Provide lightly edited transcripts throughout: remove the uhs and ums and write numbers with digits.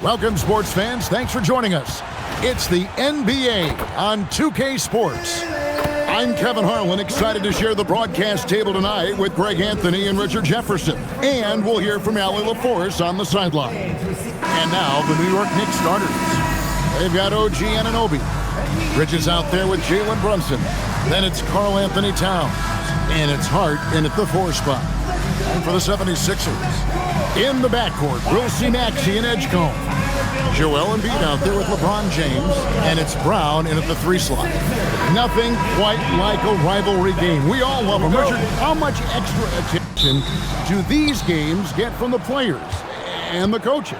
Welcome, sports fans. Thanks for joining us. It's the NBA on 2K Sports. I'm Kevin Harlan, excited to share the broadcast table tonight with Greg Anthony and Richard Jefferson. And we'll hear from Allie LaForce on the sideline. And now, the New York Knicks starters. They've got OG Anunoby. Bridges out there with Jaylen Brunson. Then it's Karl Anthony Towns. And it's Hart in at the 4 spot. And for the 76ers, in the backcourt, we'll see Maxey and Edgecombe. Joel Embiid out there with LeBron James, and it's Brown in at the 3 slot. Nothing quite like a rivalry game. We all love them. Richard, how much extra attention do these games get from the players and the coaches?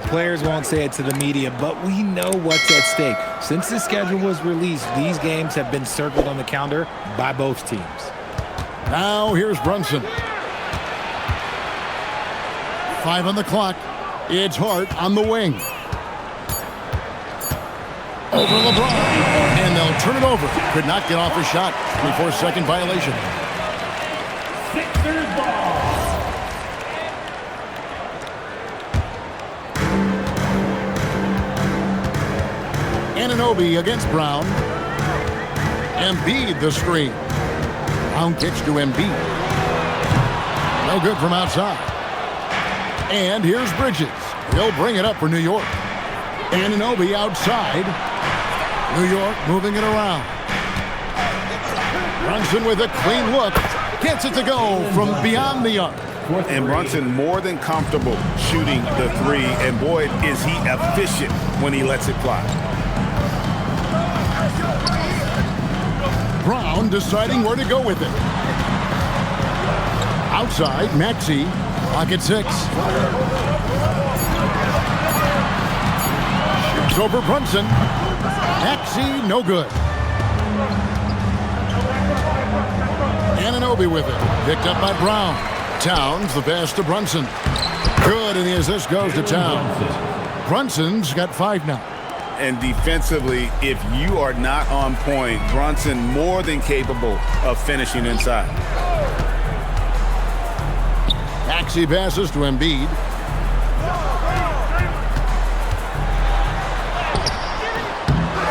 Players won't say it to the media, but we know what's at stake. Since the schedule was released, these games have been circled on the calendar by both teams. Now here's Brunson. 5 on the clock. It's Hart on the wing. Over LeBron. And they'll turn it over. Could not get off a shot. 24-second violation. Sixers ball. Anunoby against Brown. Embiid the screen. Brown kicks to Embiid. No good from outside. And here's Bridges. He'll bring it up for New York. Anunoby outside. New York moving it around. Brunson with a clean look. Gets it to go from beyond the arc. And Brunson more than comfortable shooting the 3. And boy, is he efficient when he lets it fly. Brown deciding where to go with it. Outside, Maxey. Pocket 6. Shoots over Brunson. Maxey, no good. Anunoby with it. Picked up by Brown. Towns, the pass to Brunson. Good, and the assist goes to Towns. Brunson's got 5 now. And defensively, if you are not on point, Brunson more than capable of finishing inside. Maxey passes to Embiid.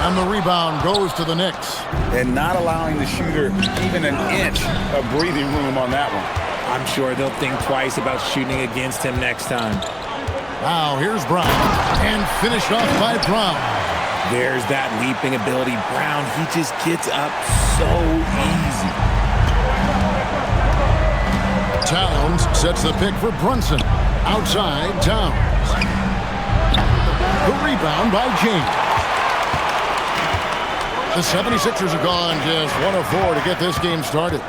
And the rebound goes to the Knicks. And not allowing the shooter even an inch of breathing room on that one. I'm sure they'll think twice about shooting against him next time. Now here's Brown. And finished off by Brown. There's that leaping ability. Brown, he just gets up so easy. Towns sets the pick for Brunson. Outside, Towns. The rebound by James. The 76ers have gone just 1 of 4 to get this game started.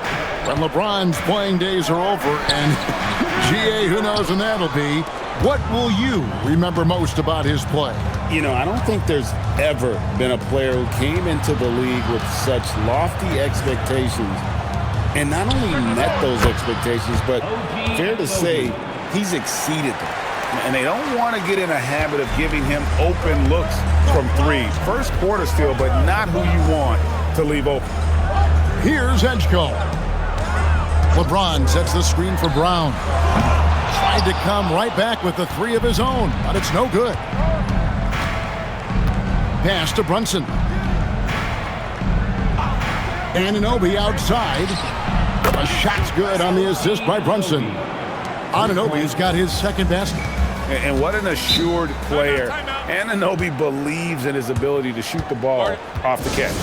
When LeBron's playing days are over, and GA, who knows when that'll be, what will you remember most about his play? You know, I don't think there's ever been a player who came into the league with such lofty expectations and not only met those expectations, but fair to say, he's exceeded them. And they don't want to get in a habit of giving him open looks from 3. First quarter still, but not who you want to leave open. Here's Edgecombe. LeBron sets the screen for Brown. Tried to come right back with the 3 of his own, but it's no good. Pass to Brunson. Anunoby outside. A shot's good on the assist by Brunson. Anunoby's got his 2nd basket. And what an assured player. Anunoby believes in his ability to shoot the ball off the catch.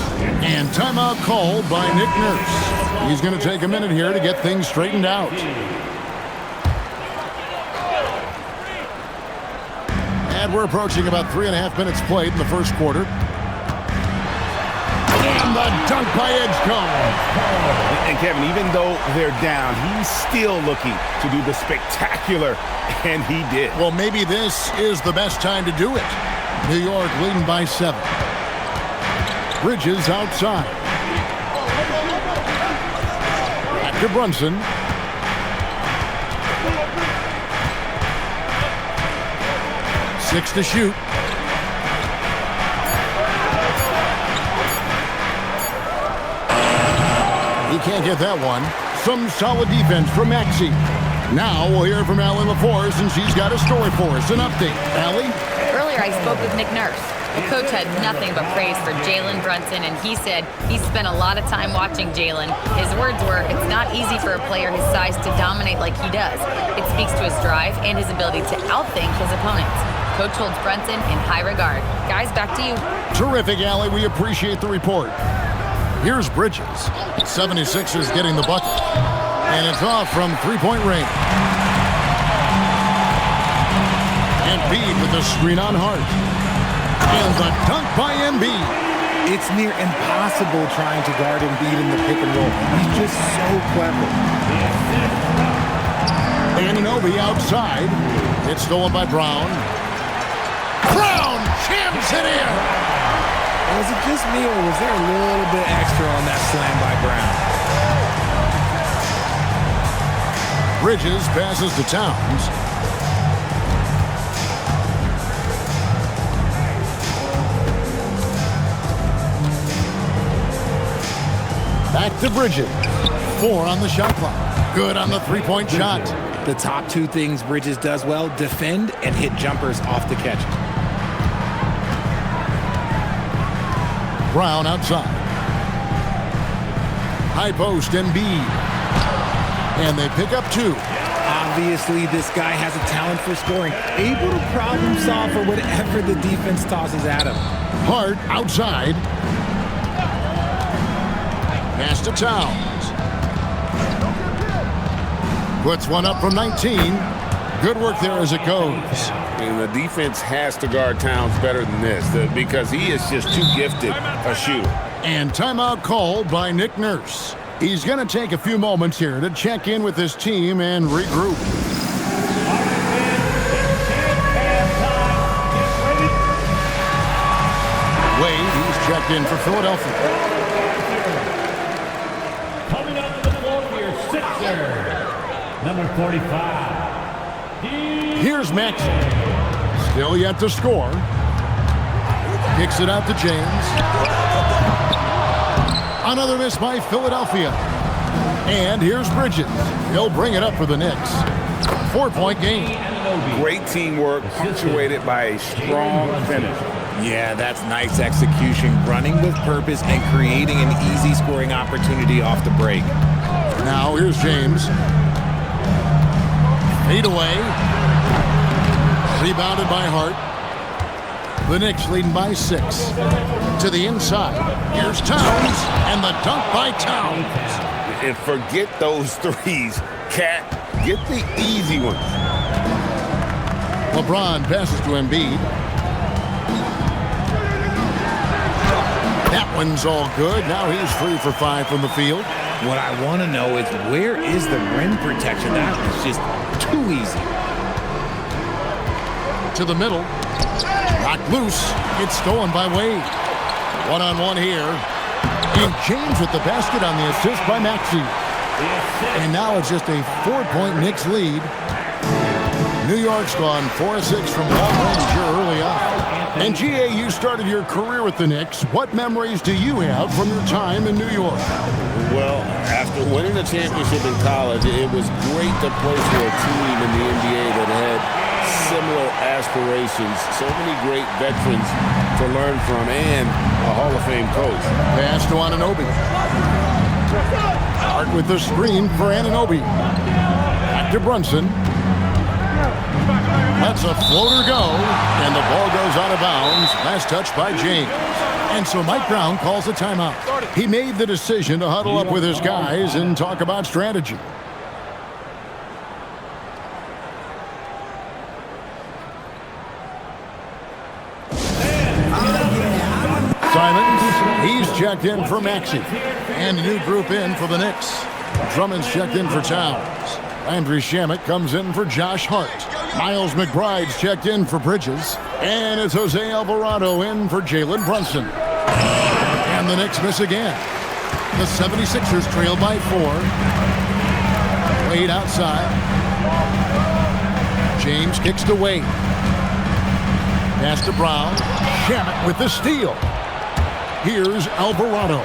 And timeout called by Nick Nurse. He's going to take a minute here to get things straightened out. And we're approaching about 3.5 minutes played in the first quarter. And the dunk by Edgecombe. And Kevin, even though they're down, he's still looking to do the spectacular, and he did. Well, maybe this is the best time to do it. New York leading by 7. Bridges outside. Back to Brunson. Six to shoot. He can't get that one. Some solid defense from Maxey. Now we'll hear from Allie LaForce, and she's got a story for us. An update. Allie? Earlier, I spoke with Nick Nurse. The coach had nothing but praise for Jaylen Brunson, and he said he spent a lot of time watching Jaylen. His words were, it's not easy for a player his size to dominate like he does. It speaks to his drive and his ability to outthink his opponents. Coach holds Brunson in high regard. Guys, back to you. Terrific, Allie. We appreciate the report. Here's Bridges. 76ers getting the bucket. And it's off from three-point range. Embiid with the screen on Hart. And the dunk by Embiid. It's near impossible trying to guard Embiid in the pick and roll. He's just so clever. Anunoby outside. It's stolen by Brown. Brown jams it in. Was it just me, or was there a little bit extra on that slam by Brown? Bridges passes to Towns. Back to Bridges. 4 on the shot clock. Good on the three-point shot. The top two things Bridges does well, defend and hit jumpers off the catch. Brown outside. High post, Embiid. And they pick up 2. Obviously, this guy has a talent for scoring, able to problem solve for whatever the defense tosses at him. Hart outside. Pass to Towns. Puts one up from 19. Good work there as it goes. And the defense has to guard Towns better than this because he is just too gifted a shooter. And timeout called by Nick Nurse. He's going to take a few moments here to check in with his team and regroup. Wade, he's checked in for Philadelphia. Coming up to the floor for your Sixers, number 45. Here's Maxey. Still yet to score. Kicks it out to James. Another miss by Philadelphia. And here's Bridges. He'll bring it up for the Knicks. 4-point game. Great teamwork punctuated by a strong finish. Yeah, that's nice execution, running with purpose and creating an easy scoring opportunity off the break. Now here's James. Fade away. Rebounded by Hart. The Knicks leading by 6. To the inside. Here's Towns. And the dunk by Towns. And forget those threes, Cat. Get the easy ones. LeBron passes to Embiid. That one's all good. Now he's 3 for 5 from the field. What I want to know is, where is the rim protection? That was just too easy. To the middle. Knocked loose. It's stolen by Wade. One-on-one here. And James with the basket on the assist by Maxey. And now it's just a 4-point Knicks lead. New York's gone 4-6 from long range here early on. And GA, you started your career with the Knicks. What memories do you have from your time in New York? Well, after winning the championship in college, it was great to play for a team in the NBA that had similar aspirations. So many great veterans to learn from and a Hall of Fame coach. Pass to Anunoby. Hart with the screen for Anunoby. Back to Brunson. That's a floater go, and the ball goes out of bounds. Last touch by James. And so Mike Brown calls a timeout. He made the decision to huddle up with his guys and talk about strategy. Simons, he's checked in for Maxey. And a new group in for the Knicks. Drummond's checked in for Towns. Landry Shamet comes in for Josh Hart. Miles McBride's checked in for Bridges. And it's Jose Alvarado in for Jaylen Brunson. And the Knicks miss again. The 76ers trail by 4. Wade outside. James kicks to Wade. Pass to Brown. Shamet with the steal. Here's Alvarado.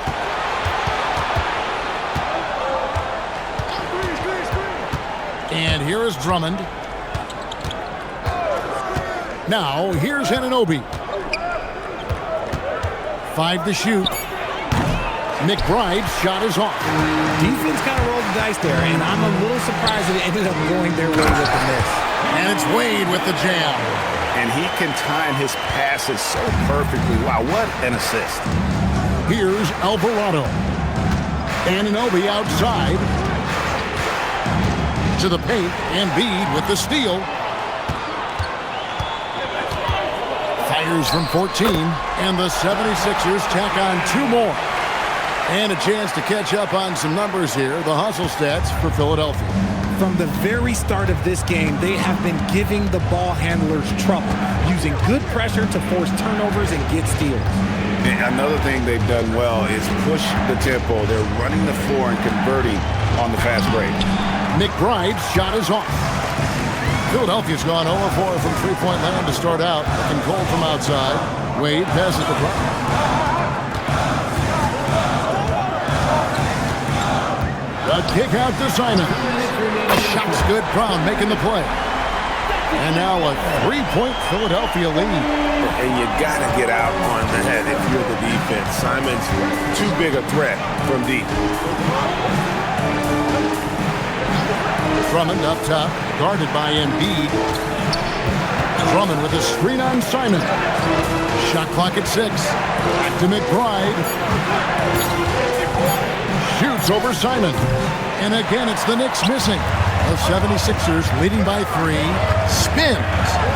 And here is Drummond. Now, here's Anunoby. 5 to shoot. McBride's shot is off. Defense kind of rolled the dice there, and I'm a little surprised that it ended up going their way with the miss. And it's Wade with the jam. And he can time his passes so perfectly. Wow, what an assist. Here's Alvarado. Anunoby outside. To the paint. Embiid with the steal. Fires from 14. And the 76ers tack on 2 more. And a chance to catch up on some numbers here. The hustle stats for Philadelphia. From the very start of this game, they have been giving the ball handlers trouble, using good pressure to force turnovers and get steals. And another thing they've done well is push the tempo. They're running the floor and converting on the fast break. McBride's shot is off. Philadelphia's gone 0-4 from three-point land to start out. Looking cold from outside. Wade passes the Brown. A kick out to Simon. Shot's good. Brown making the play. And now a 3-point Philadelphia lead. And you got to get out on the head if you're the defense. Simon's too big a threat from deep. Drummond up top, guarded by Embiid. Drummond with a screen on Simon. Shot clock at 6. Back to McBride. Shoots over Simon. And again, it's the Knicks missing. The 76ers leading by 3. Spins.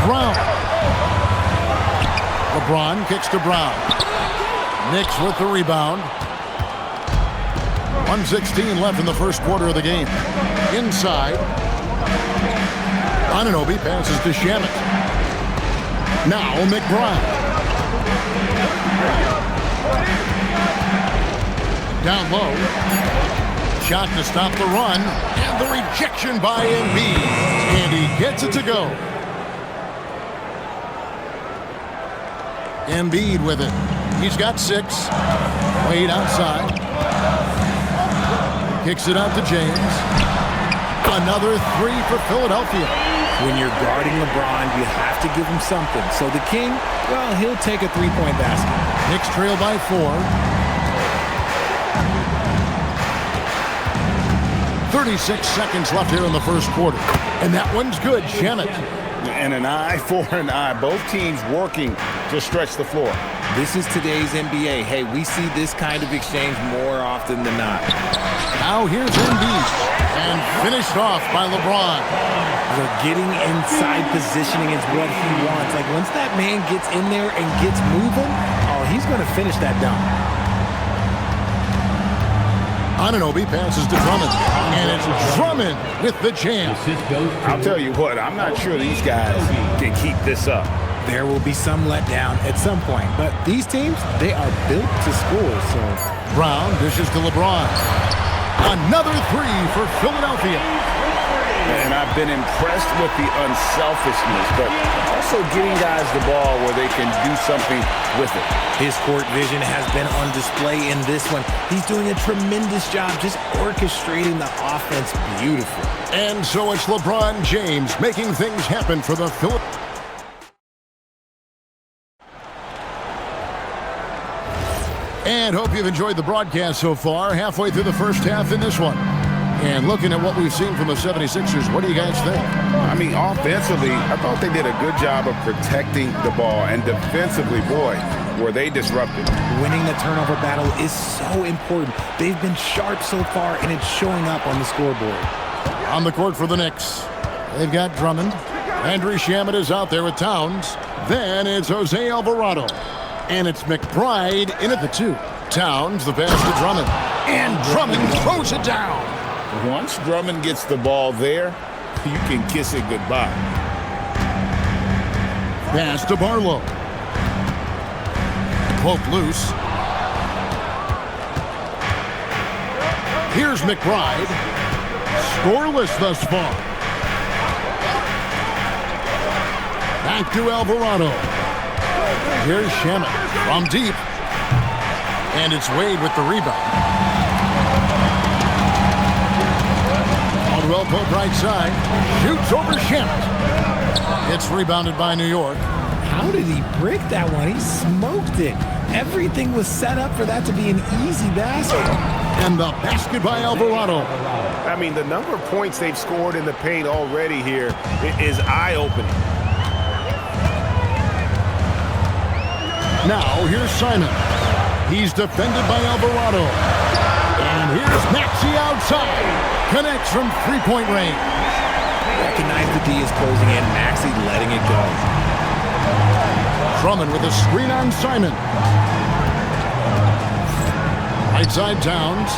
Brown. LeBron kicks to Brown. Knicks with the rebound. 1:16 left in the first quarter of the game. Inside. Anunoby passes to Shamet. Now McBride. Down low. Shot to stop the run. And the rejection by Embiid. And he gets it to go. Embiid with it. He's got 6. Wade outside. Kicks it out to James. Another 3 for Philadelphia. When you're guarding LeBron, you have to give him something. So the King, well, he'll take a 3-point basket. Knicks trail by 4. 36 seconds left here in the first quarter. And that one's good. Shamet. And an eye for an eye. Both teams working to stretch the floor. This is today's NBA. Hey, we see this kind of exchange more often than not. Now here's Embiid. And finished off by LeBron. The getting inside positioning is what he wants. Like, once that man gets in there and gets moving, oh, he's going to finish that dunk. Anunoby passes to Drummond. And it's Drummond with the jam. I'll tell you what, I'm not sure these guys can keep this up. There will be some letdown at some point, but these teams, they are built to score, so. Brown dishes to LeBron. Another 3 for Philadelphia. And I've been impressed with the unselfishness, but also getting guys the ball where they can do something with it. His court vision has been on display in this one. He's doing a tremendous job just orchestrating the offense beautifully. And so it's LeBron James making things happen for the Philadelphia. And hope you've enjoyed the broadcast so far. Halfway through the first half in this one. And looking at what we've seen from the 76ers, what do you guys think? I mean, offensively, I thought they did a good job of protecting the ball. And defensively, boy, were they disruptive. Winning the turnover battle is so important. They've been sharp so far, and it's showing up on the scoreboard. On the court for the Knicks, they've got Drummond. Landry Shamet is out there with Towns. Then it's Jose Alvarado. And it's McBride in at the 2. Towns, the pass to Drummond. And Drummond throws it down. Once Drummond gets the ball there, you can kiss it goodbye. Pass to Barlow. Poke loose. Here's McBride. Scoreless thus far. Back to Alvarado. Here's Shamet from deep. And it's Wade with the rebound. Caldwell Pope right side. Shoots over Shamet. It's rebounded by New York. How did he break that one? He smoked it. Everything was set up for that to be an easy basket. And the basket by Alvarado. I mean, the number of points they've scored in the paint already here is eye-opening. Now, here's Simon. He's defended by Alvarado. And here's Maxey outside. Connects from three-point range. Recognize the D is closing in. Maxey letting it go. Drummond with a screen on Simon. Right side Towns.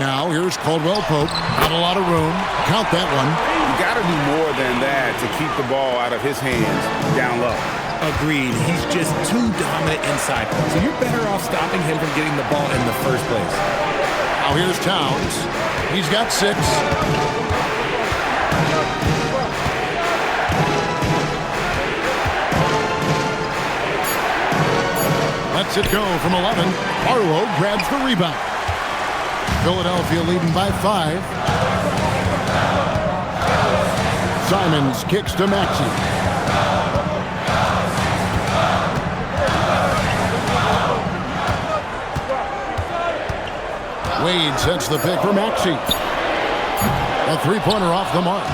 Now here's Caldwell Pope. Not a lot of room. Count that one. You got to do more than that to keep the ball out of his hands down low. Agreed. He's just too dominant inside. So you're better off stopping him from getting the ball in the first place. Now here's Towns. He's got 6. Lets it go from 11. Barlow grabs the rebound. Philadelphia leading by 5. Simons kicks to Maxey. Wade sets the pick for Maxey. A three-pointer off the mark.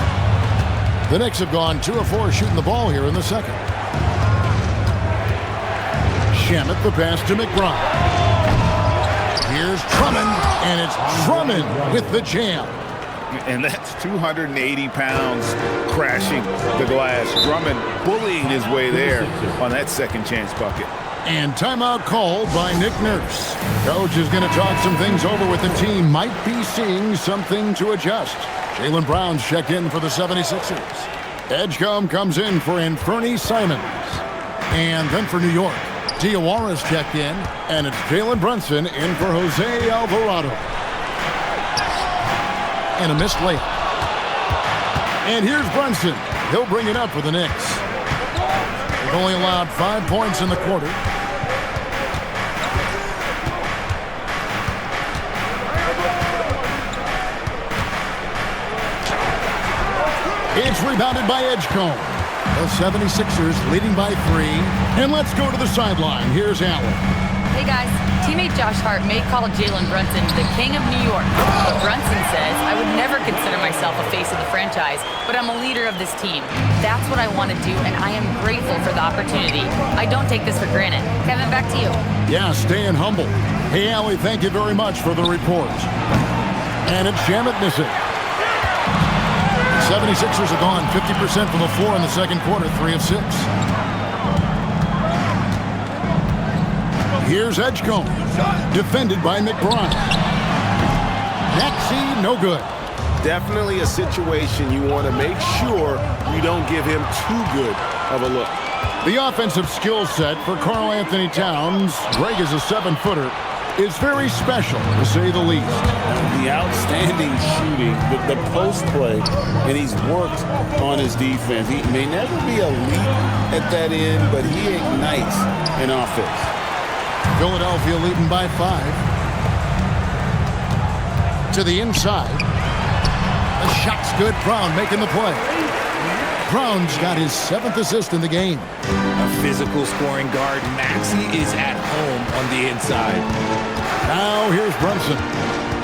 The Knicks have gone 2 of 4 shooting the ball here in the second. Shamet the pass to McBride. Here's Drummond, and it's Drummond with the jam. And that's 280 pounds crashing the glass. Drummond bullying his way there on that second chance bucket. And timeout called by Nick Nurse. Coach is going to talk some things over with the team. Might be seeing something to adjust. Jaylen Brown's checked in for the 76ers. Edgecombe comes in for Anthony Simons. And then for New York, Diawara's checked in. And it's Jalen Brunson in for Jose Alvarado. And a missed layup. And here's Brunson. He'll bring it up for the Knicks. They've only allowed 5 points in the quarter. It's rebounded by Edgecombe. The 76ers leading by 3. And let's go to the sideline. Here's Allen. Hey guys, teammate Josh Hart may call Jalen Brunson the king of New York, but Brunson says, I would never consider myself a face of the franchise, but I'm a leader of this team. That's what I want to do, and I am grateful for the opportunity. I don't take this for granted. Kevin, back to you. Yeah, staying humble. Hey, Allie, thank you very much for the report. And it's Shamet missing. 76ers have gone 50% from the floor in the second quarter, 3 of 6. Here's Edgecombe, defended by McBride. Maxey, no good. Definitely a situation you want to make sure you don't give him too good of a look. The offensive skill set for Karl Anthony Towns, Greg is a 7-footer, is very special, to say the least. The outstanding shooting, the post play, and he's worked on his defense. He may never be elite at that end, but he ignites an offense. Philadelphia leading by 5. To the inside. The shot's good. Brown making the play. Brown's got his 7th assist in the game. A physical scoring guard, Maxey is at home on the inside. Now here's Brunson.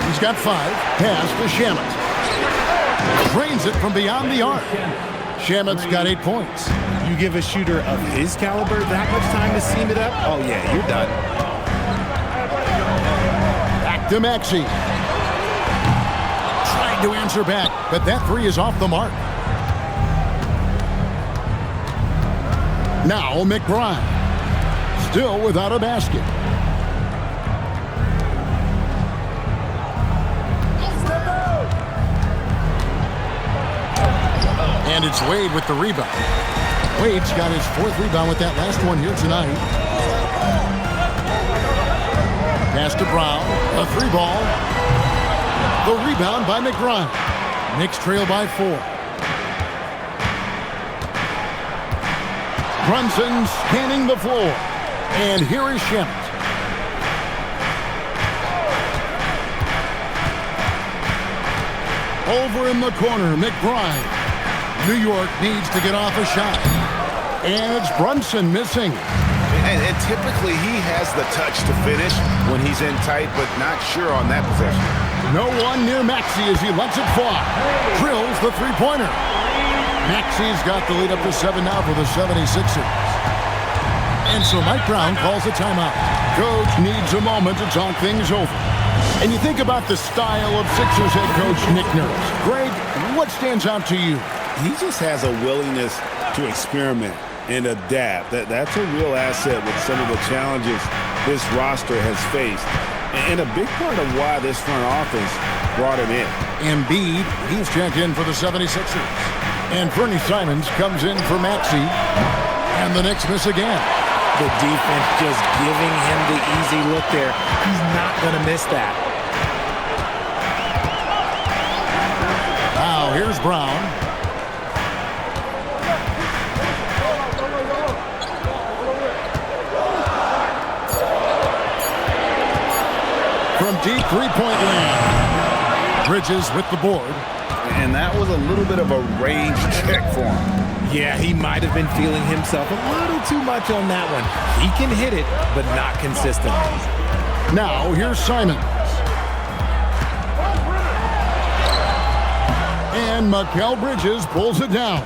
He's got 5. Pass to Shamet. Drains it from beyond the arc. Shamet's got 8 points. You give a shooter of his caliber that much time to seam it up? Oh, yeah, you're done. Back to Maxey. Trying to answer back, but that 3 is off the mark. Now McBride. Still without a basket. And it's Wade with the rebound. Wade's got his 4th rebound with that last one here tonight. Pass to Brown. A 3-ball. The rebound by McBride. Knicks trail by 4. Brunson scanning the floor. And here is Shamet. Over in the corner, McBride. New York needs to get off a shot. And it's Brunson missing. And typically he has the touch to finish when he's in tight, but not sure on that possession. No one near Maxey as he lets it fly. Drills the three-pointer. Maxey's got the lead up to 7 now for the 76ers. And so Mike Brown calls a timeout. Coach needs a moment to talk things over. And you think about the style of Sixers head coach Nick Nurse. Greg, what stands out to you? He just has a willingness to experiment and adapt. That's a real asset with some of the challenges this roster has faced. And a big part of why this front office brought him in. Embiid, he's checked in for the 76ers. And Fernie Simons comes in for Maxey. And the Knicks miss again. The defense just giving him the easy look there. He's not going to miss that. Now here's Brown. From deep three-point land. Bridges with the board. And that was a little bit of a range check for him. Yeah, he might have been feeling himself a little too much on that one. He can hit it, but not consistently. Now, here's Simons. And Mikal Bridges pulls it down.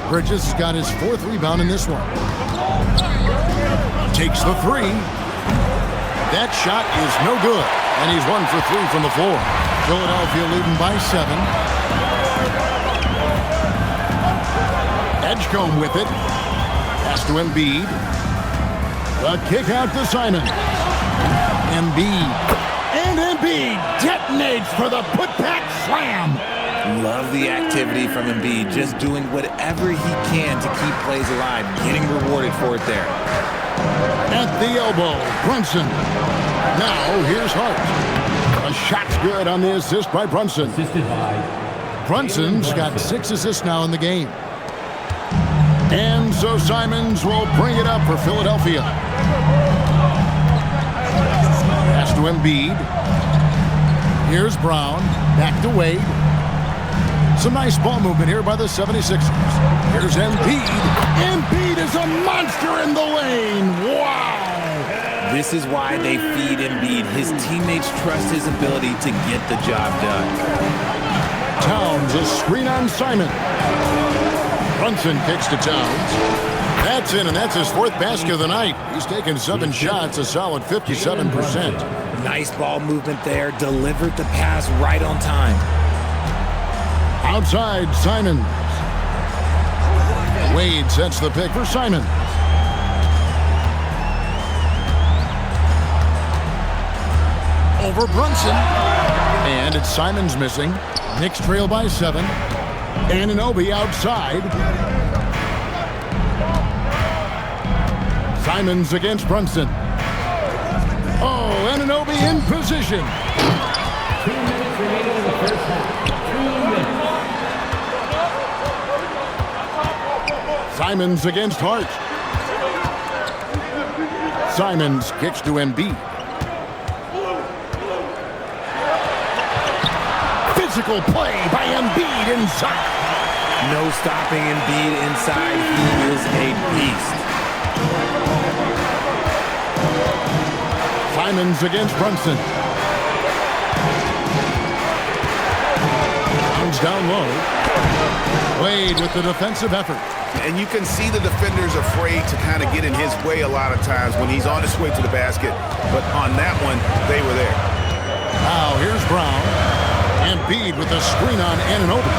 Bridges has got his 4th rebound in this one. Takes the 3. That shot is no good. And he's 1 for 3 from the floor. Philadelphia leading by 7. Edgecombe with it. Pass to Embiid. A kick out to Simons. Embiid. And Embiid detonates for the putback slam. Love the activity from Embiid. Just doing whatever he can to keep plays alive. Getting rewarded for it there. At the elbow, Brunson. Now here's Hart. A shot's good on the assist by Brunson. Assisted by Brunson's got 6 assists now in the game. And so Simons will bring it up for Philadelphia. Pass to Embiid. Here's Brown. Back to Wade. Some nice ball movement here by the 76ers. Here's Embiid. Embiid is a monster in the lane. Wow. This is why they feed Embiid. His teammates trust his ability to get the job done. Towns, a screen on Simon. Brunson kicks to Towns. That's in, and that's his 4th basket of the night. He's taken 7 shots, a solid 57%. Nice ball movement there. Delivered the pass right on time. Outside, Simons. Wade sets the pick for Simons. Over Brunson. And it's Simons missing. Knicks trail by 7. Anunoby outside. Simons against Brunson. Oh, Anunoby in position. 2 minutes remaining in the first half. 2 minutes. Simons against Hart. Simons kicks to Embiid. Physical play by Embiid inside. No stopping Embiid inside. He is a beast. Simons against Brunson. Comes down low. Wade with the defensive effort. And you can see the defenders afraid to kind of get in his way a lot of times when he's on his way to the basket. But on that one, they were there. Now here's Brown. Embiid with the screen on Anunoby.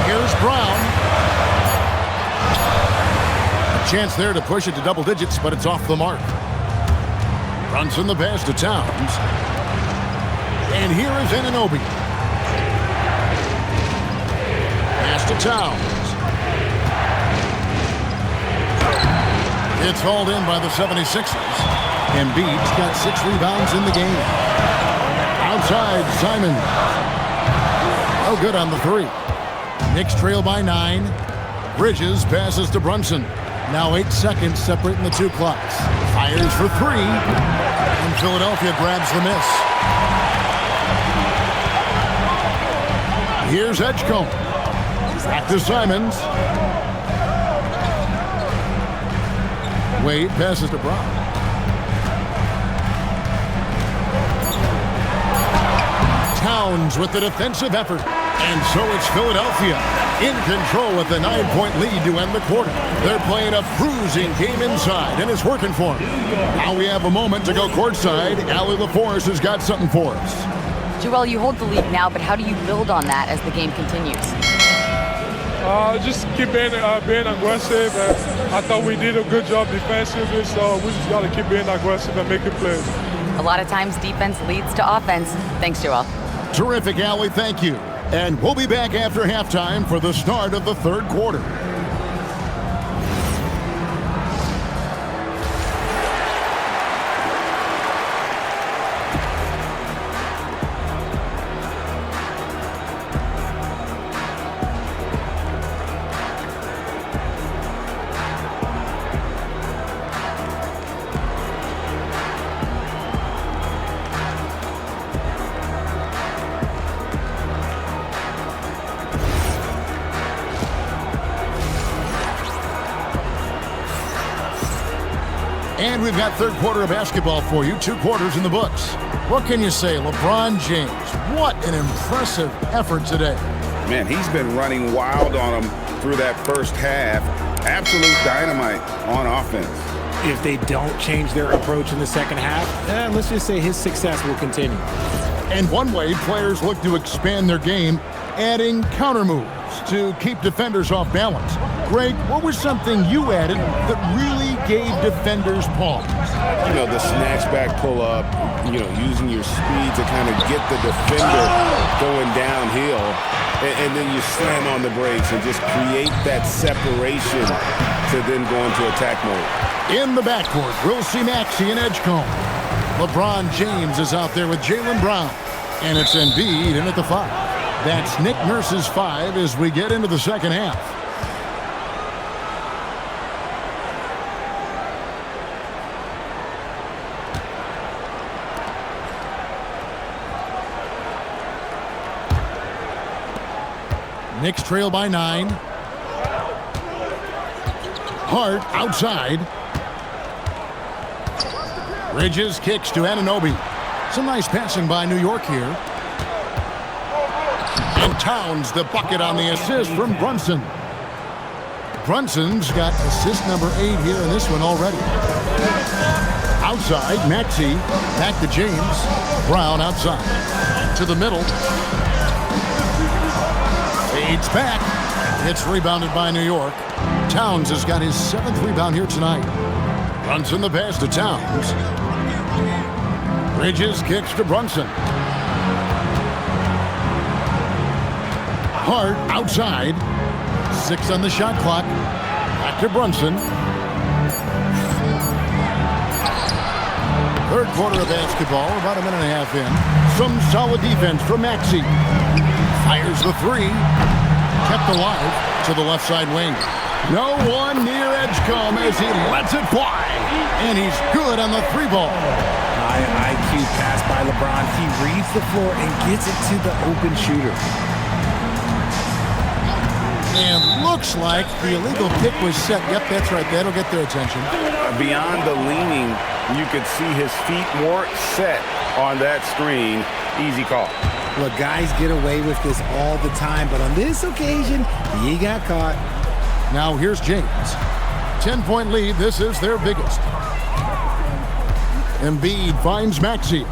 Here's Brown. A chance there to push it to double digits, but it's off the mark. Brunson the pass to Towns. And here is Anunoby. Pass to Towns. It's hauled in by the 76ers. Embiid's got 6 rebounds in the game. Outside, Simon. Oh, good on the 3. Knicks trail by 9. Bridges passes to Brunson. Now 8 seconds separating the 2 clocks. Fires for 3. And Philadelphia grabs the miss. Here's Edgecombe. Back to Simons. Wade passes to Brown. Towns with the defensive effort. And so it's Philadelphia in control with the 9-point lead to end the quarter. They're playing a bruising game inside, and it's working for them. Now we have a moment to go courtside. Allie LaForce has got something for us. Joel, you hold the lead now, but how do you build on that as the game continues? Just keep being aggressive. I thought we did a good job defensively, so we just got to keep being aggressive and making plays. A lot of times defense leads to offense. Thanks, Joel. Terrific, Allie. Thank you. And we'll be back after halftime for the start of the third quarter. And we've got third quarter of basketball for you. 2 quarters in the books. What can you say? LeBron James, what an impressive effort today. Man, he's been running wild on them through that first half. Absolute dynamite on offense. If they don't change their approach in the second half, let's just say his success will continue. And one way players look to expand their game, adding counter moves to keep defenders off balance. Greg, what was something you added that really gave defenders pause? You know, the snatch back pull up, using your speed to kind of get the defender going downhill, and then you slam on the brakes and just create that separation to then go into attack mode. In the backcourt, we'll see Maxey and Edgecombe. LeBron James is out there with Jaylen Brown, and it's Embiid in at the 5. That's Nick Nurse's 5 as we get into the second half. Knicks trail by 9. Hart outside. Bridges kicks to Anunoby. Some nice passing by New York here. And Towns the bucket on the assist from Brunson. Brunson's got assist number 8 here in this one already. Outside, Maxey. Back to James. Brown outside. To the middle. Fades back. It's rebounded by New York. Towns has got his 7th rebound here tonight. Brunson the pass to Towns. Bridges kicks to Brunson. Hart outside. 6 on the shot clock. Back to Brunson. Third quarter of basketball, about a minute and a half in. Some solid defense from Maxey. Fires the 3. Kept alive to the left side wing. No one near Edgecombe as he lets it fly. And he's good on the 3 ball. High IQ pass by LeBron. He reads the floor and gets it to the open shooter. And looks like the illegal pick was set. Yep, that's right. That'll get their attention. Beyond the leaning, you could see his feet weren't set on that screen. Easy call. Look, guys get away with this all the time, but on this occasion, he got caught. Now here's James. 10-point lead. This is their biggest. Embiid finds Maxey.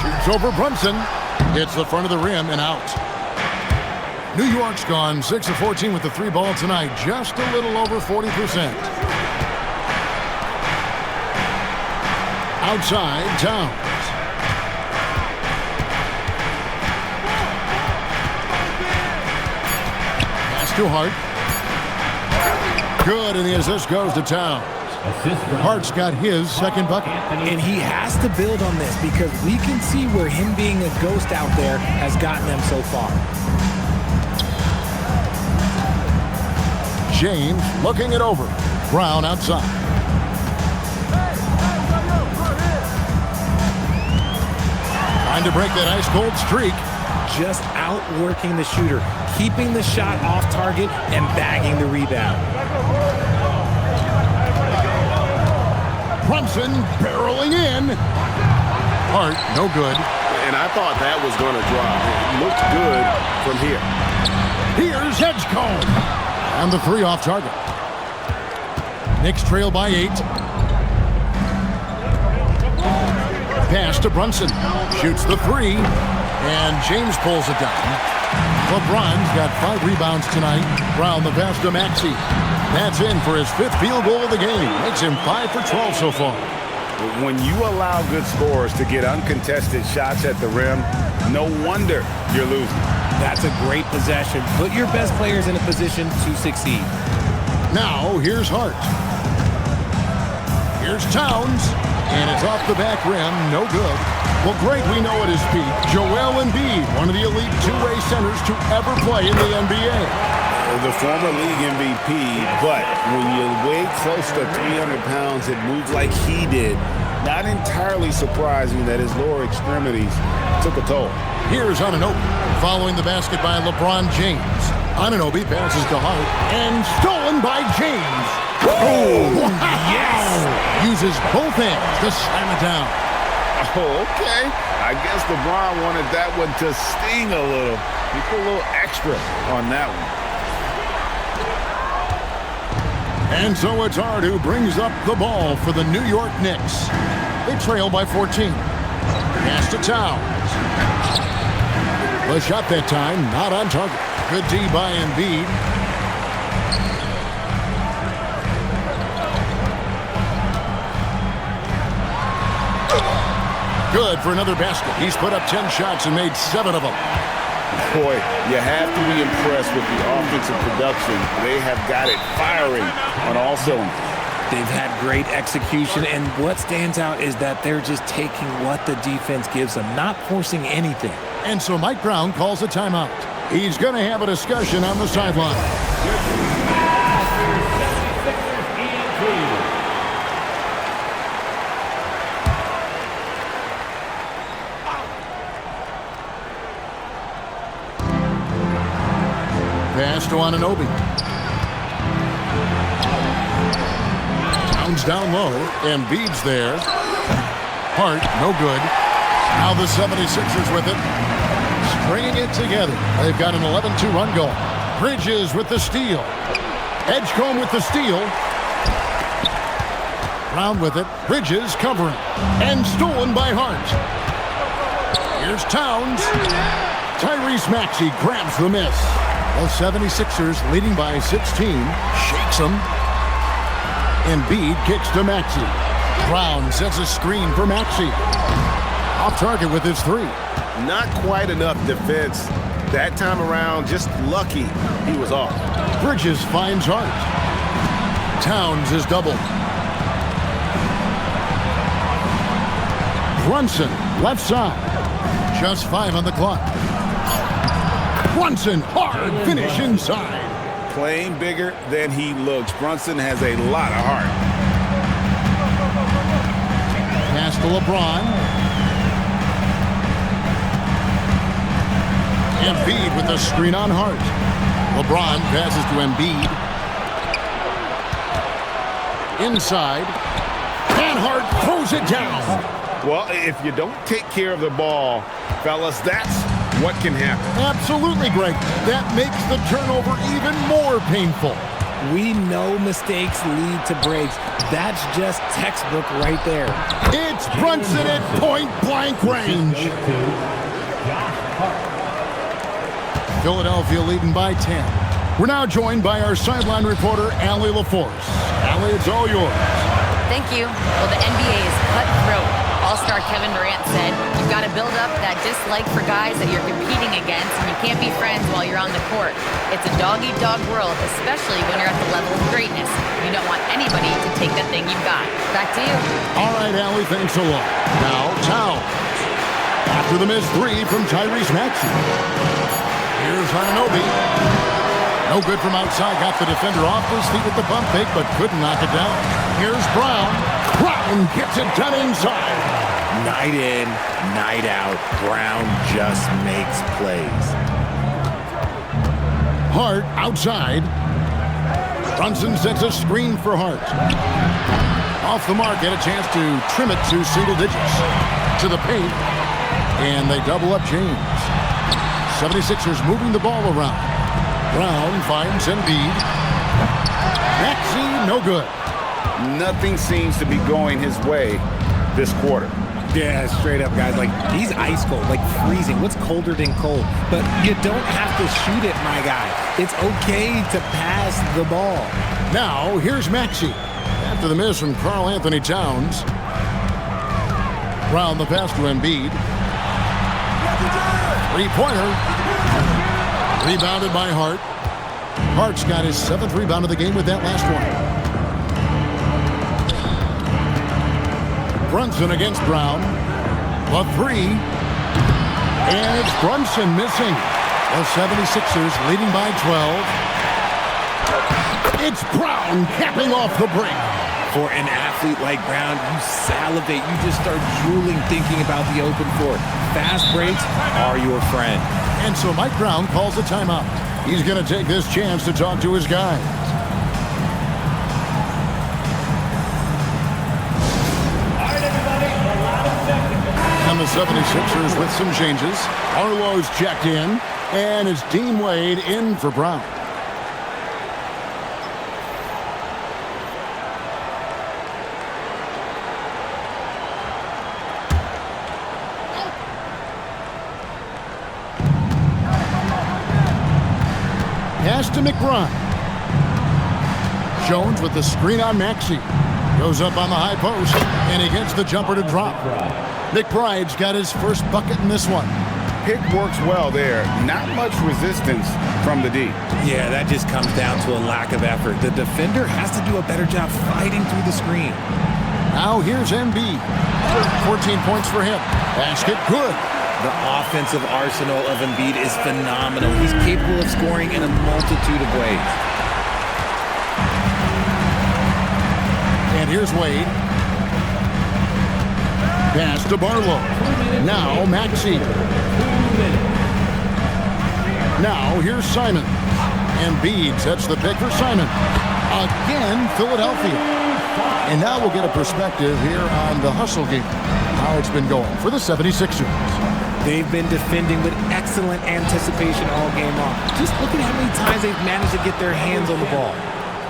Shoots over Brunson. Hits the front of the rim and out. New York's gone 6 of 14 with the 3 ball tonight. Just a little over 40%. Outside, Towns. Pass to Hart. Good, and the assist goes to Towns. Hart's got his 2nd bucket. And he has to build on this because we can see where him being a ghost out there has gotten them so far. James looking it over. Brown outside. Trying to break that ice-cold streak. Just outworking the shooter, keeping the shot off target and bagging the rebound. Brunson barreling in. Hart, no good. And I thought that was going to drop. It looked good from here. Here's Edgecombe. And the three off target. Knicks trail by 8. Pass to Brunson. Shoots the 3. And James pulls it down. LeBron's got 5 rebounds tonight. Brown the pass to Maxey. That's in for his 5th field goal of the game. Makes him 5 for 12 so far. When you allow good scorers to get uncontested shots at the rim, no wonder you're losing. That's a great possession. Put your best players in a position to succeed. Now, here's Hart. Here's Towns. And it's off the back rim. No good. Well, Greg, we know at his peak, Joel Embiid, one of the elite two-way centers to ever play in the NBA. The former league MVP, but when you weigh close to 300 pounds, it moves like he did. Not entirely surprising that his lower extremities took a toll. Here's Anunoby following the basket by LeBron James. Anunoby passes to Hart and stolen by James. Oh, wow. Yes! Uses both hands to slam it down. Oh, okay. I guess LeBron wanted that one to sting a little. He put a little extra on that one. And so it's Hart who brings up the ball for the New York Knicks. They trail by 14. Pass to Towns. The shot that time, not on target. Good D by Embiid. Good for another basket. He's put up 10 shots and made 7 of them. Boy, you have to be impressed with the offensive production. They have got it firing on all cylinders. They've had great execution, and what stands out is that they're just taking what the defense gives them, not forcing anything. And so Mike Brown calls a timeout. He's going to have a discussion on the sideline. Pass to Anunoby. Towns down low. Embiid's there. Hart, no good. Now the 76ers with it. Stringing it together. They've got an 11-2 run goal. Bridges with the steal. Edgecombe with the steal. Brown with it. Bridges covering. And stolen by Hart. Here's Towns. Tyrese Maxey grabs the miss. The 76ers leading by 16. Shakes them. Embiid kicks to Maxey. Brown sets a screen for Maxey. Off target with his 3. Not quite enough defense. That time around, just lucky he was off. Bridges finds Hart. Towns is doubled. Brunson, left side. Just 5 on the clock. Brunson, hard finish inside. Playing bigger than he looks. Brunson has a lot of heart. Pass to LeBron. Embiid with the screen on Hart. LeBron passes to Embiid. Inside. And Hart throws it down. Well, if you don't take care of the ball, fellas, that's what can happen. Absolutely, Greg. That makes the turnover even more painful. We know mistakes lead to breaks. That's just textbook right there. It's Brunson at point-blank range. Philadelphia leading by 10. We're now joined by our sideline reporter, Allie LaForce. Allie, it's all yours. Thank you. Well, the NBA is cutthroat. All-star Kevin Durant said, you've got to build up that dislike for guys that you're competing against, and you can't be friends while you're on the court. It's a dog-eat-dog world, especially when you're at the level of greatness. You don't want anybody to take that thing you've got. Back to you. All right, Allie, thanks a lot. Now, Towns. After the missed 3 from Tyrese Maxey. Here's Anunoby. No good from outside. Got the defender off his feet with the bump fake, but couldn't knock it down. Here's Brown. Brown gets it done inside. Night in, night out, Brown just makes plays. Hart outside. Brunson sets a screen for Hart. Off the mark, had a chance to trim it to single digits. To the paint, and they double up James. 76ers moving the ball around. Brown finds Embiid. Maxey, no good. Nothing seems to be going his way this quarter. Yeah, straight up, guys. Like, he's ice cold, like freezing. What's colder than cold? But you don't have to shoot it, my guy. It's okay to pass the ball. Now, here's Maxey. After the miss from Karl Anthony Towns. Brown the pass to Embiid. Three-pointer. Rebounded by Hart. Hart's got his 7th rebound of the game with that last one. Brunson against Brown. A 3. And it's Brunson missing. The 76ers leading by 12. It's Brown capping off the break. For an athlete like Brown, you salivate. You just start drooling thinking about the open floor. Fast breaks are your friend. And so Mike Brown calls a timeout. He's going to take this chance to talk to his guys. And the 76ers with some changes. Arlo's checked in, and it's Dean Wade in for Brown. Pass to McBride. Jones with the screen on Maxey. Goes up on the high post, and he gets the jumper to drop. McBride's got his first bucket in this one. Pick works well there. Not much resistance from the D. Yeah, that just comes down to a lack of effort. The defender has to do a better job fighting through the screen. Now here's Embiid. 14 points for him. Basket good. The offensive arsenal of Embiid is phenomenal. He's capable of scoring in a multitude of ways. And here's Wade. Pass to Barlow. Now Maxey. Now here's Simon. Embiid sets the pick for Simon. Again, Philadelphia. And now we'll get a perspective here on the hustle game. How it's been going for the 76ers. They've been defending with excellent anticipation all game long. Just look at how many times they've managed to get their hands on the ball.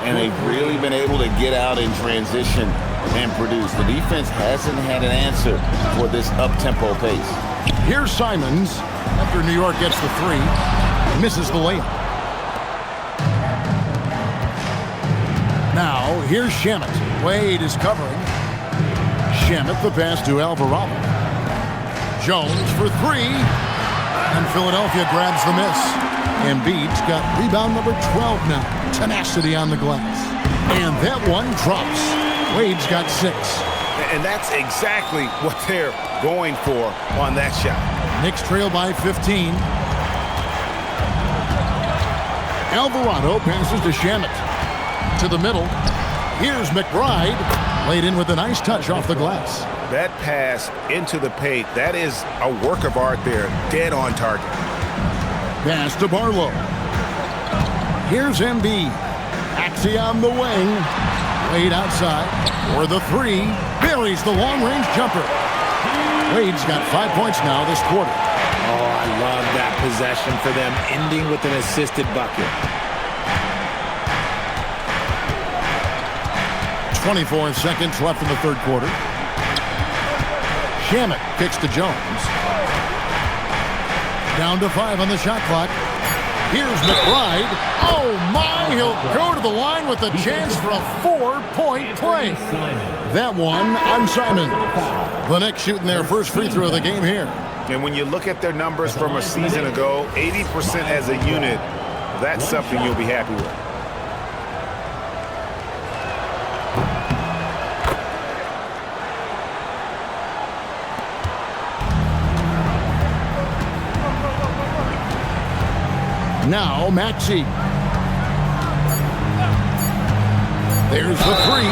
And they've really been able to get out in transition and produce. The defense hasn't had an answer for this up-tempo pace. Here's Simons after New York gets the 3. Misses the layup. Now, here's Shamet. Wade is covering. Shamet the pass to Alvarado. Jones for 3. And Philadelphia grabs the miss. Embiid's got rebound number 12 now. Tenacity on the glass. And that one drops. Wade's got 6. And that's exactly what they're going for on that shot. Knicks trail by 15. Alvarado passes to Shamet. To the middle. Here's McBride. Laid in with a nice touch off the glass. That pass into the paint, that is a work of art there. Dead on target. Pass to Barlow. Here's Embiid. Maxey on the wing. Wade outside for the 3. Buries the long-range jumper. Wade's got 5 points now this quarter. Oh, I love that possession for them, ending with an assisted bucket. 24 seconds left in the third quarter. Shamet kicks to Jones. Down to 5 on the shot clock. Here's McBride. Oh, my. He'll go to the line with a chance for a 4-point play. That one on Simon. The Knicks shooting their first free throw of the game here. And when you look at their numbers from a season ago, 80% as a unit, that's something you'll be happy with. Now Maxey. There's the 3.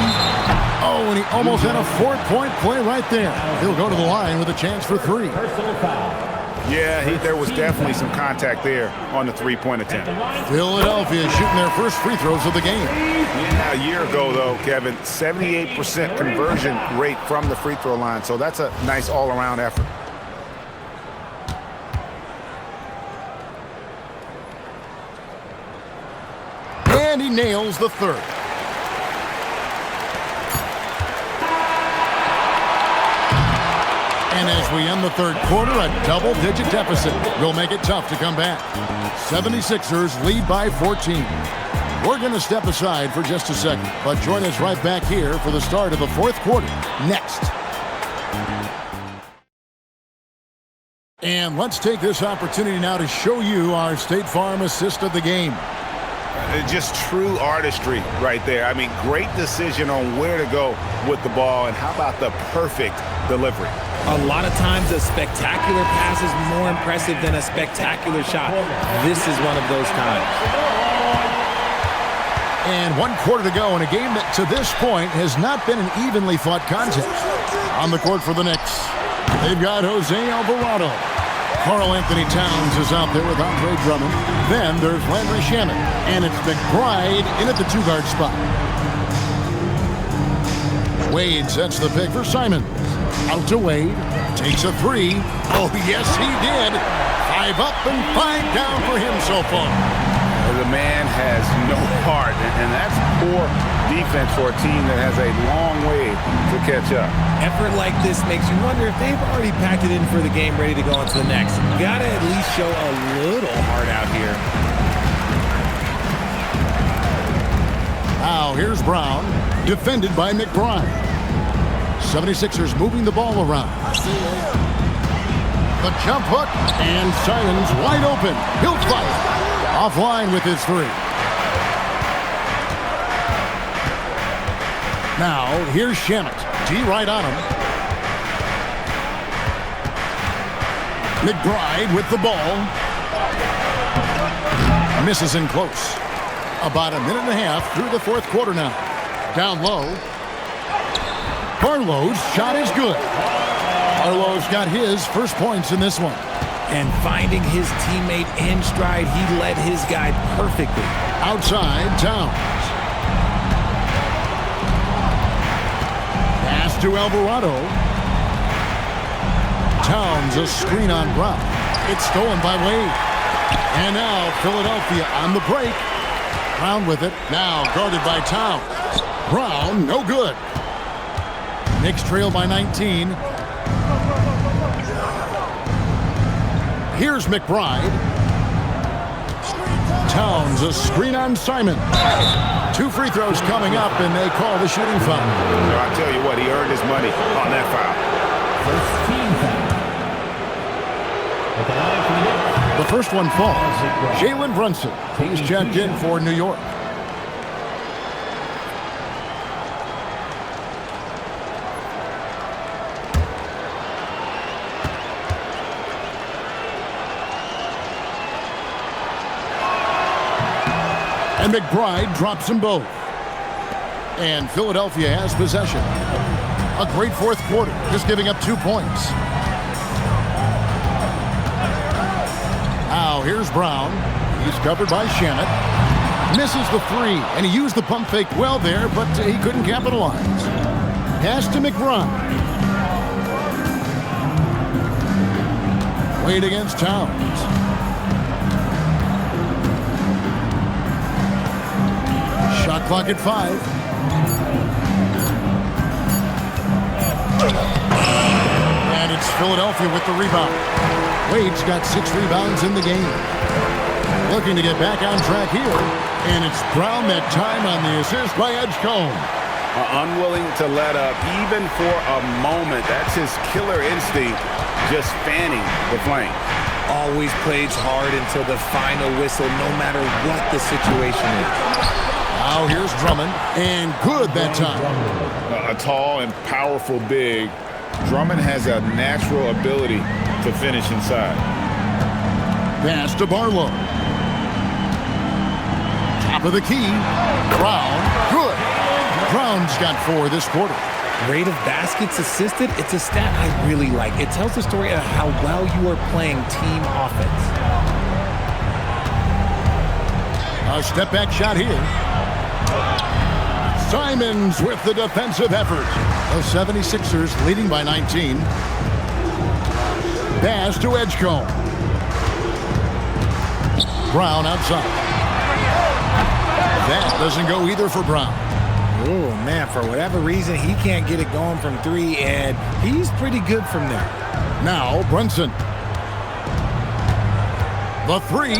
Oh, and he almost had a 4-point play right there. He'll go to the line with a chance for 3. Personal foul. Yeah, there was definitely some contact there on the three-point attempt. Philadelphia shooting their first free throws of the game. Yeah, a year ago, though, Kevin, 78% conversion rate from the free throw line. So that's a nice all-around effort. And he nails the third. And as we end the third quarter, a double-digit deficit will make it tough to come back. 76ers lead by 14. We're going to step aside for just a second, but join us right back here for the start of the fourth quarter next. And let's take this opportunity now to show you our State Farm assist of the game. Just true artistry right there. I mean, great decision on where to go with the ball, and how about the perfect delivery? A lot of times a spectacular pass is more impressive than a spectacular shot. This is one of those times. And 1 quarter to go in a game that to this point has not been an evenly fought contest. On the court for the Knicks, they've got Jose Alvarado. Karl Anthony Towns is out there with Andre Drummond. Then there's Landry Shamet. And it's McBride in at the 2-guard spot. Wade sets the pick for Simons. Out to Wade. Takes a 3. Oh, yes, he did. 5 up and 5 down for him so far. The man has no heart, and that's poor defense for a team that has a long way to catch up. Effort like this makes you wonder if they've already packed it in for the game, ready to go on to the next. Gotta at least show a little heart out here. Now here's Brown, defended by McBride. 76ers moving the ball around. The jump hook, and Simons wide open. He'll fight. Offline with his 3. Now, here's Shamet. D right on him. McBride with the ball. Misses in close. About a minute and a half through the fourth quarter now. Down low. Barlow's shot is good. Barlow's got his first points in this one. And finding his teammate in stride, he led his guy perfectly. Outside, Towns. Pass to Alvarado. Towns, a screen on Brown. It's stolen by Wade. And now Philadelphia on the break. Brown with it. Now guarded by Towns. Brown, no good. Knicks trail by 19. Here's McBride. Towns, a screen on Simon. 2 free throws coming up, and they call the shooting foul. I'll tell you what, he earned his money on that foul. The first one falls. Jaylen Brunson. He's checked in for New York. And McBride drops them both. And Philadelphia has possession. A great fourth quarter, just giving up 2 points. Now here's Brown. He's covered by Shamet. Misses the 3, and he used the pump fake well there, but he couldn't capitalize. Pass to McBride. Wade against Towns. Shot clock at 5. And it's Philadelphia with the rebound. Wade's got 6 rebounds in the game. Looking to get back on track here. And it's Brown that time on the assist by Edgecombe. Unwilling to let up even for a moment. That's his killer instinct, just fanning the flame. Always plays hard until the final whistle, no matter what the situation is. Now here's Drummond, and good that time. A tall and powerful big. Drummond has a natural ability to finish inside. Pass to Barlow. Top of the key. Brown, good. Brown's got 4 this quarter. Rate of baskets assisted, it's a stat I really like. It tells the story of how well you are playing team offense. A step-back shot here. Simons with the defensive effort. The 76ers leading by 19. Pass to Edgecombe. Brown outside. That doesn't go either for Brown. Oh, man, for whatever reason, he can't get it going from 3, and he's pretty good from there. Now, Brunson. The 3.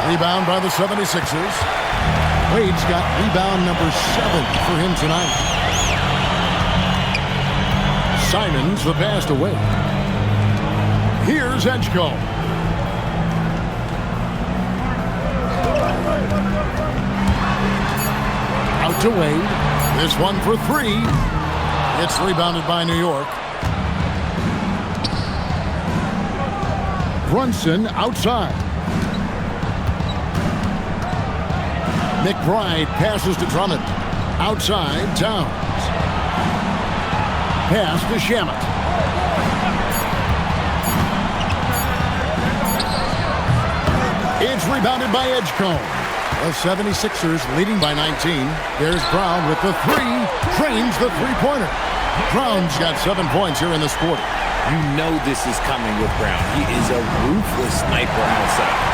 Rebound by the 76ers. Wade's got rebound number 7 for him tonight. Simons the pass to Wade. Here's Edgecombe. Out to Wade. This one for 3. It's rebounded by New York. Brunson outside. McBride passes to Drummond. Outside, Towns. Pass to Shamet. It's rebounded by Edgecombe. The 76ers leading by 19. There's Brown with the 3. Trains the three-pointer. Brown's got 7 points here in this quarter. You know this is coming with Brown. He is a ruthless sniper outside.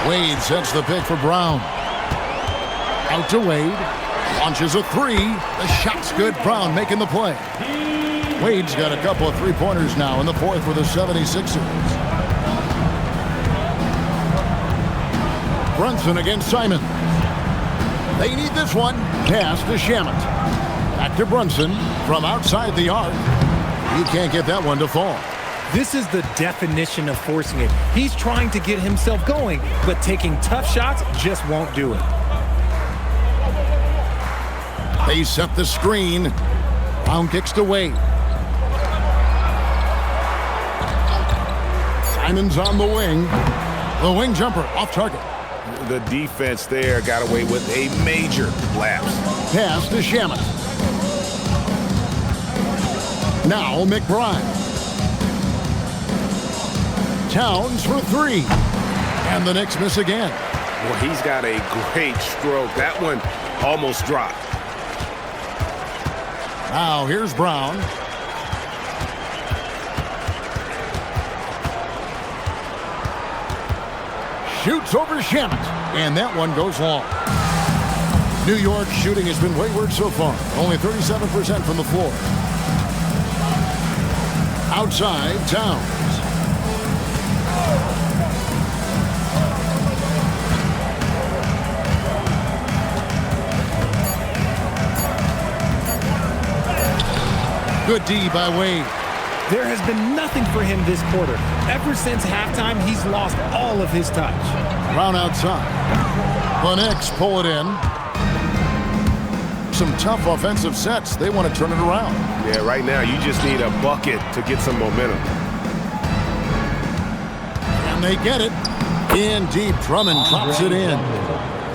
Wade sets the pick for Brown. Out to Wade. Launches a 3. The shot's good. Brown making the play. Wade's got a couple of three-pointers now in the 4th for the 76ers. Brunson against Simon. They need this one. Pass to Shamet. Back to Brunson from outside the arc. He can't get that one to fall. This is the definition of forcing it. He's trying to get himself going, but taking tough shots just won't do it. They set the screen. Brown kicks to Wade. Simons on the wing. The wing jumper off target. The defense there got away with a major lapse. Pass to Shamet. Now McBride. Towns for 3. And the Knicks miss again. Well, he's got a great stroke. That one almost dropped. Now here's Brown. Shoots over Shamet. And that one goes long. New York shooting has been wayward so far. Only 37% from the floor. Outside, Towns. Good D by Wade. There has been nothing for him this quarter. Ever since halftime, he's lost all of his touch. Brown outside. The Knicks pull it in. Some tough offensive sets. They want to turn it around. Yeah, right now you just need a bucket to get some momentum. And they get it. In deep, Drummond drops it in.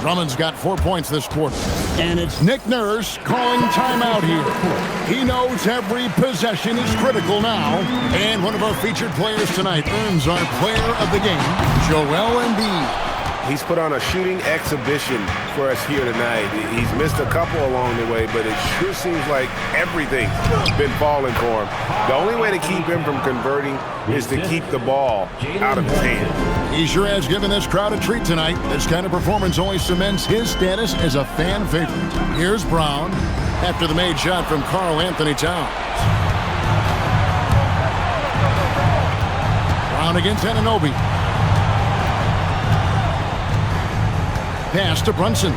Drummond's got 4 points this quarter. And it's Nick Nurse calling timeout here. He knows every possession is critical now. And one of our featured players tonight earns our player of the game, Joel Embiid. He's put on a shooting exhibition for us here tonight. He's missed a couple along the way, but it sure seems like everything's been falling for him. The only way to keep him from converting is to keep the ball out of his hand. He sure has given this crowd a treat tonight. This kind of performance only cements his status as a fan favorite. Here's Brown after the made shot from Karl Anthony Towns. Brown against Anunoby. Pass to Brunson.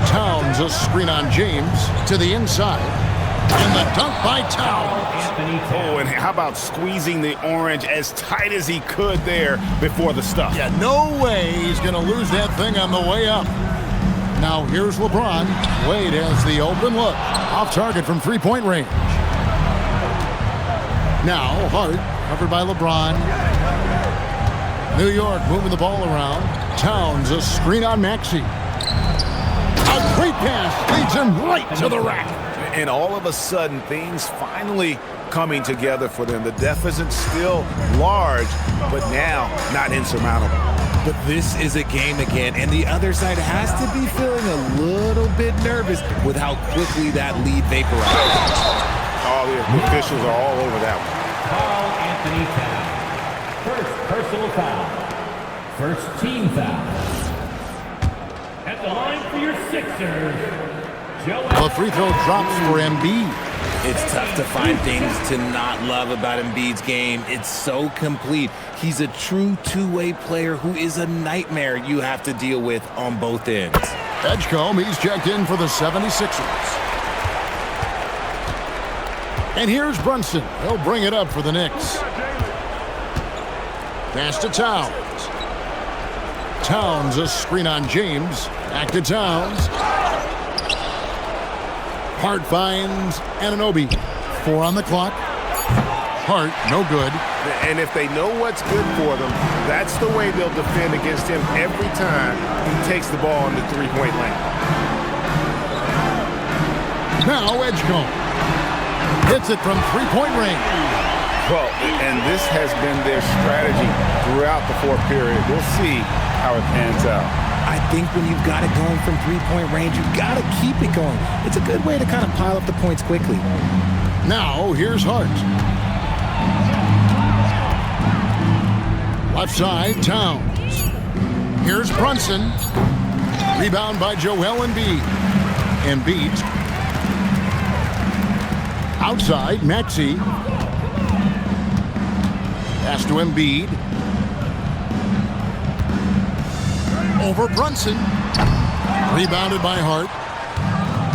Towns a screen on James to the inside. And the dunk by Towns. Oh, and how about squeezing the orange as tight as he could there before the stuff? Yeah, no way he's going to lose that thing on the way up. Now here's LeBron. Wade has the open look. Off target from three-point range. Now Hart, covered by LeBron. New York moving the ball around. Towns, a screen on Maxey. A great pass leads him right to the rack. And all of a sudden, things finally coming together for them. The deficit's still large, but now not insurmountable. But this is a game again, and the other side has to be feeling a little bit nervous with how quickly that lead vaporized. All the officials are all over that one. Carl Anthony Towns. First personal foul. First team foul. At the line for your Sixers, Joel. The free throw drops for Embiid. It's tough to find things to not love about Embiid's game. It's so complete. He's a true two-way player who is a nightmare you have to deal with on both ends. Edgecombe, he's checked in for the 76ers. And here's Brunson. He'll bring it up for the Knicks. Pass to Towns. Towns, a screen on James. Back to Towns. Hart finds Anunoby. 4 on the clock. Hart, no good. And if they know what's good for them, that's the way they'll defend against him every time he takes the ball in the three-point lane. Now Edgecombe hits it from three-point range. Well, and this has been their strategy throughout the fourth period. We'll see how it pans out. I think when you've got it going from three-point range, you've got to keep it going. It's a good way to kind of pile up the points quickly. Now here's Hart. Left side, Towns. Here's Brunson. Rebound by Joel Embiid. Embiid. Outside, Maxey. Pass to Embiid. Over Brunson. Rebounded by Hart.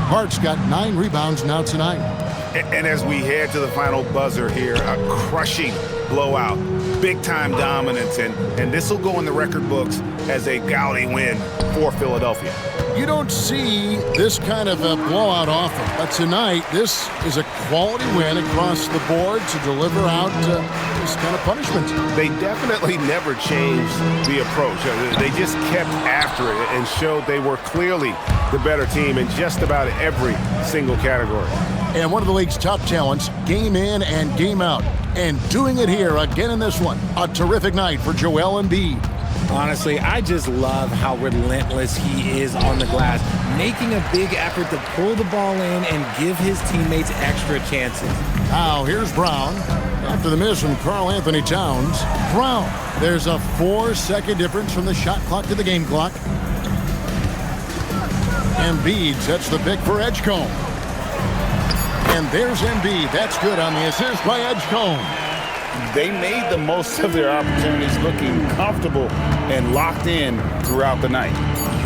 Hart's got 9 rebounds now tonight. And as we head to the final buzzer here, a crushing blowout, big-time dominance, and this will go in the record books as a gaudy win for Philadelphia. You don't see this kind of a blowout often, but tonight this is a quality win across the board to deliver out this kind of punishment. They definitely never changed the approach. They just kept after it and showed they were clearly the better team in just about every single category. And one of the league's top talents, game in and game out. And doing it here again in this one. A terrific night for Joel Embiid. Honestly, I just love how relentless he is on the glass, making a big effort to pull the ball in and give his teammates extra chances. Now, here's Brown. After the miss from Karl Anthony Towns. Brown. There's a 4-second difference from the shot clock to the game clock. Embiid sets the pick for Edgecombe. And there's Embiid. That's good on the assist by Edgecombe. They made the most of their opportunities, looking comfortable and locked in throughout the night.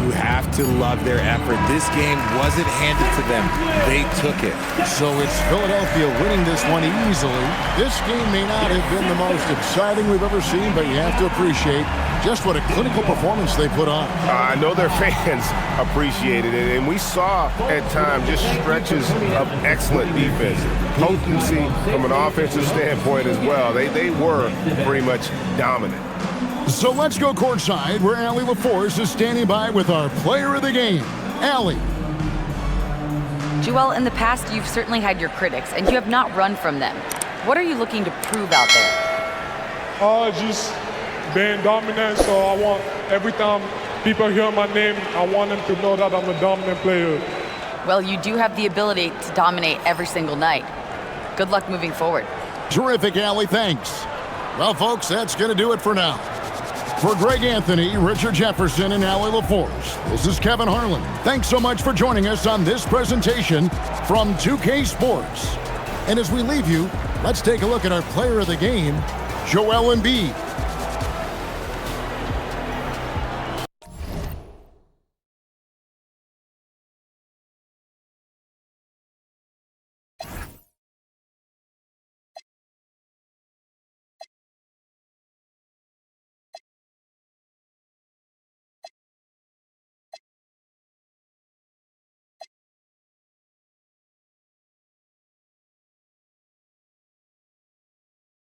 You have to love their effort. This game wasn't handed to them. They took it. So it's Philadelphia winning this one easily. This game may not have been the most exciting we've ever seen, but you have to appreciate just what a clinical performance they put on. I know their fans appreciated it, and we saw at times just stretches of excellent defense. Potency from an offensive standpoint as well. They were pretty much dominant. So let's go courtside where Allie LaForce is standing by with our player of the game. Allie. Joel, in the past, you've certainly had your critics, and you have not run from them. What are you looking to prove out there? Just being dominant, so I want every time people hear my name, I want them to know that I'm a dominant player. Well, you do have the ability to dominate every single night. Good luck moving forward. Terrific, Allie. Thanks. Well, folks, that's going to do it for now. For Greg Anthony, Richard Jefferson, and Allie LaForce, this is Kevin Harlan. Thanks so much for joining us on this presentation from 2K Sports. And as we leave you, let's take a look at our player of the game, Joel Embiid.